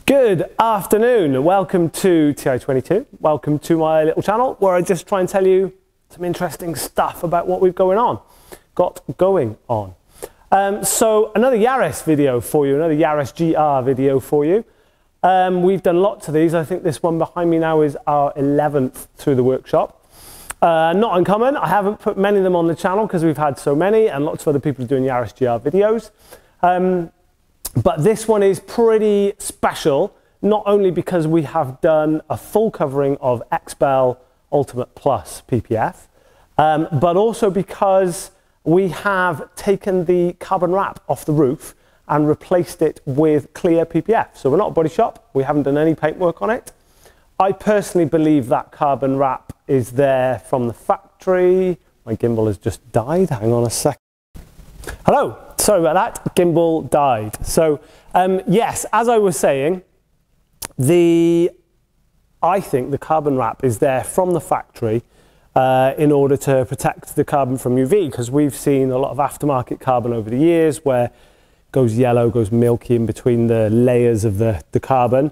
Good afternoon, welcome to TI22, welcome to my little channel where I just try and tell you some interesting stuff about what we've going on. So another Yaris video for you, another Yaris GR video for you. We've done lots of these. I think this one behind me now is our 11th through the workshop. Not uncommon, I haven't put many of them on the channel because we've had so many and lots of other people doing Yaris GR videos. But this one is pretty special, not only because we have done a full covering of XPEL Ultimate Plus PPF, but also because we have taken the carbon wrap off the roof and replaced it with clear PPF. So we're not a body shop, we haven't done any paintwork on it. I personally believe that carbon wrap is there from the factory. My gimbal has just died, hang on a sec. Hello. Sorry about that, gimbal died. So yes, as I was saying, I think the carbon wrap is there from the factory in order to protect the carbon from UV, because we've seen a lot of aftermarket carbon over the years where it goes yellow, goes milky in between the layers of the carbon,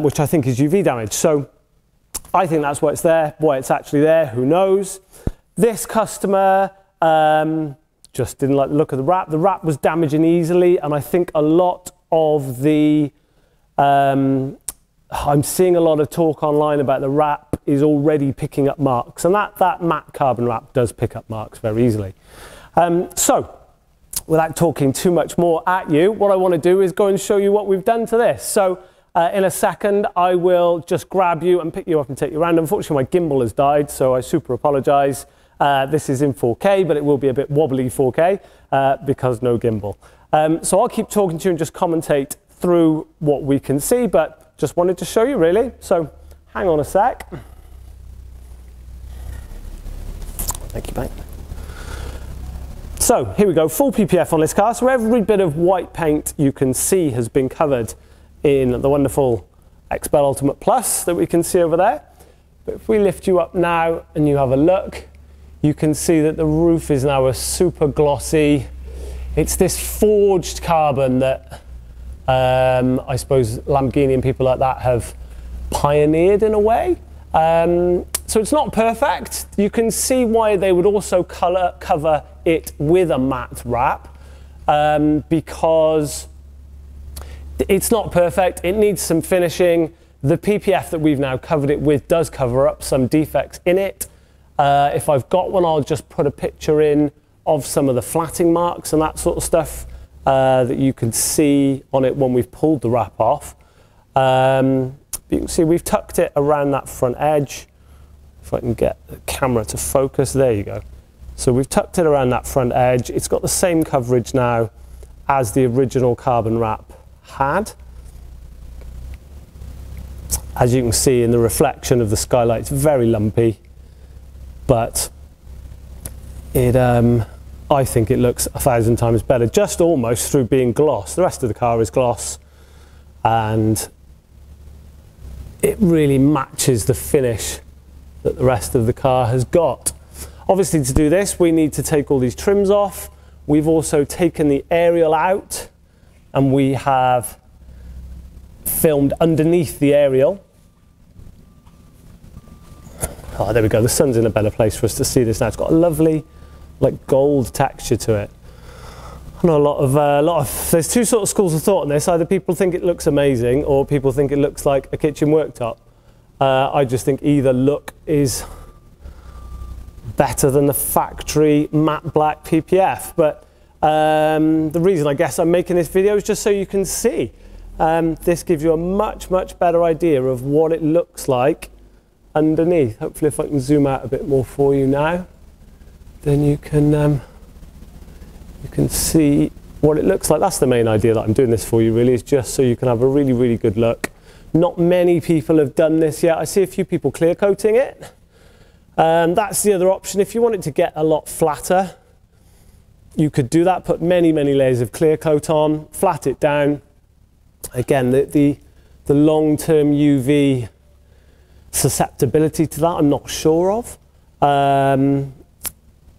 which I think is UV damage. So I think that's why it's there. Why it's actually there, who knows? This customer, just didn't like the look of the wrap. The wrap was damaging easily, and I think a lot of the, I'm seeing a lot of talk online about the wrap is already picking up marks, and that matte carbon wrap does pick up marks very easily. So, without talking too much more at you, what I want to do is go and show you what we've done to this. So, in a second, I will just grab you and pick you up and take you around. Unfortunately, my gimbal has died, so I super apologise. This is in 4K, but it will be a bit wobbly 4K because no gimbal. So I'll keep talking to you and just commentate through what we can see, but just wanted to show you really. So hang on a sec. Thank you, mate. So here we go, full PPF on this car. So every bit of white paint you can see has been covered in the wonderful XPEL Ultimate Plus that we can see over there. But if we lift you up now and you have a look, you can see that the roof is now a super glossy. It's this forged carbon that I suppose Lamborghini and people like that have pioneered in a way. So it's not perfect. You can see why they would also cover it with a matte wrap because it's not perfect. It needs some finishing. The PPF that we've now covered it with does cover up some defects in it. If I've got one, I'll just put a picture in of some of the flatting marks and that sort of stuff that you can see on it when we've pulled the wrap off. You can see we've tucked it around that front edge. If I can get the camera to focus, there you go. So we've tucked it around that front edge. It's got the same coverage now as the original carbon wrap had. As you can see in the reflection of the skylight, it's very lumpy. But I think it looks 1,000 times better, just almost through being gloss. The rest of the car is gloss, and it really matches the finish that the rest of the car has got. Obviously, to do this, we need to take all these trims off. We've also taken the aerial out, and we have filmed underneath the aerial. Oh, there we go, the sun's in a better place for us to see this now. It's got a lovely, like, gold texture to it. I know there's two sort of schools of thought on this. Either people think it looks amazing or people think it looks like a kitchen worktop. I just think either look is better than the factory matte black PPF. But the reason I guess I'm making this video is just so you can see. This gives you a much, much better idea of what it looks like underneath. Hopefully if I can zoom out a bit more for you now, then you can see what it looks like. That's the main idea that I'm doing this for you really, is just so you can have a really, really good look. Not many people have done this yet. I see a few people clear coating it. That's the other option. If you want it to get a lot flatter, you could do that, put many, many layers of clear coat on, flat it down. Again, the long-term UV susceptibility to that I'm not sure of.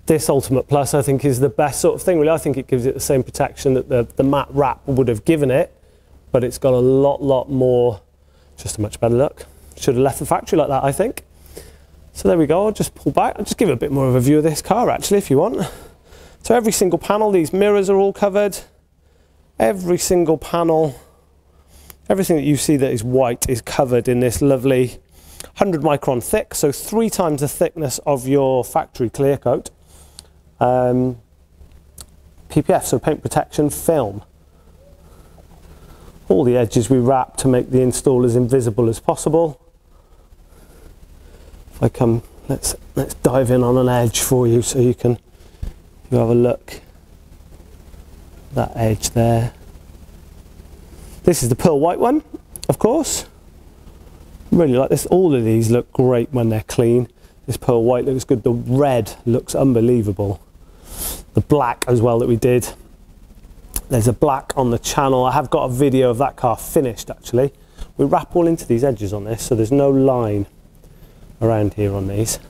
This Ultimate Plus I think is the best sort of thing really. I think it gives it the same protection that the matte wrap would have given it, but it's got a lot more, just a much better look. Should have left the factory like that, I think. So there we go, I'll just pull back. I'll just give a bit more of a view of this car actually, if you want. So every single panel, these mirrors are all covered. Every single panel, everything that you see that is white is covered in this lovely 100 micron thick, so 3 times the thickness of your factory clear coat. PPF, so paint protection film. All the edges we wrap to make the install as invisible as possible. If I come, let's dive in on an edge for you so you have a look. That edge there. This is the pearl white one, of course. Really like this. All of these look great when they're clean. This pearl white looks good. The red looks unbelievable. The black as well that we did. There's a black on the channel. I have got a video of that car finished actually. We wrap all into these edges on this, so there's no line around here on these.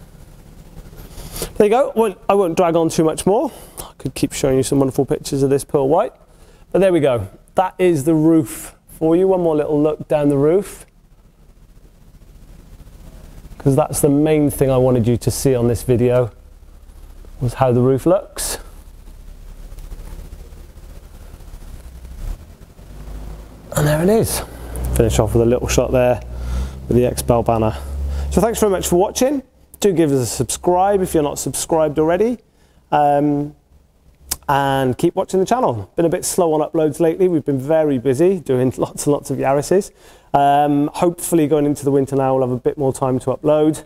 There you go. I won't drag on too much more. I could keep showing you some wonderful pictures of this pearl white. But there we go. That is the roof for you. One more little look down the roof, because that's the main thing I wanted you to see on this video, was how the roof looks. And there it is. Finish off with a little shot there with the XBell banner. So thanks very much for watching. Do give us a subscribe if you're not subscribed already. And keep watching the channel. Been a bit slow on uploads lately. We've been very busy doing lots and lots of Yarises. Hopefully going into the winter now we'll have a bit more time to upload.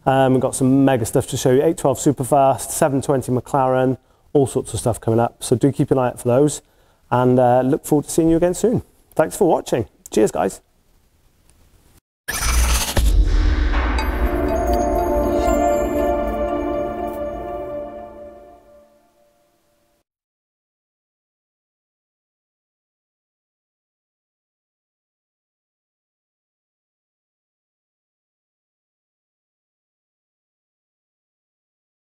We've got some mega stuff to show you. 812 Superfast, 720 McLaren, all sorts of stuff coming up. So do keep an eye out for those, and look forward to seeing you again soon. Thanks for watching. Cheers guys.